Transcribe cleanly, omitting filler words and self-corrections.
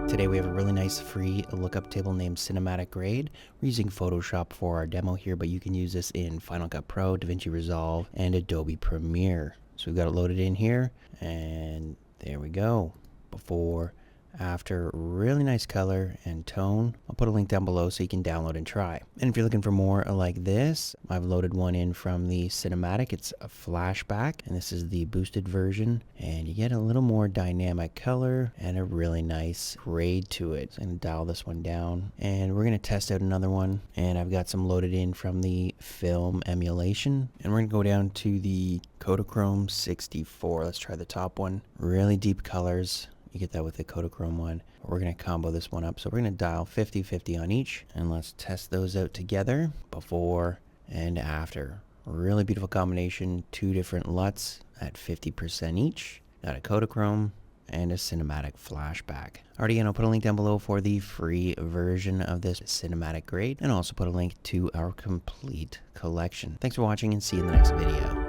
Today we have a really nice free lookup table named Cinematic Grade. We're using Photoshop for our demo here, but you can use this in Final Cut Pro, DaVinci Resolve, and Adobe Premiere. So we've got it loaded in here, and there we go. Before, after, really nice color and tone. I'll put a link down below so you can download and try. And if you're looking for more like this, I've loaded one in from the cinematic. It's a flashback, and this is the boosted version, and you get a little more dynamic color and a really nice grade to it. So I'm gonna dial this one down, and we're gonna test out another one, and I've got some loaded in from the film emulation, and we're gonna go down to the Kodachrome 64. Let's try the top one. Really deep colors. You get that with the Kodachrome one. We're going to combo this one up. So we're going to dial 50/50 on each. And let's test those out together. Before and after. Really beautiful combination. Two different LUTs at 50% each. Got a Kodachrome and a cinematic flashback. Alrighty, and I'll put a link down below for the free version of this cinematic grade. And also put a link to our complete collection. Thanks for watching, and see you in the next video.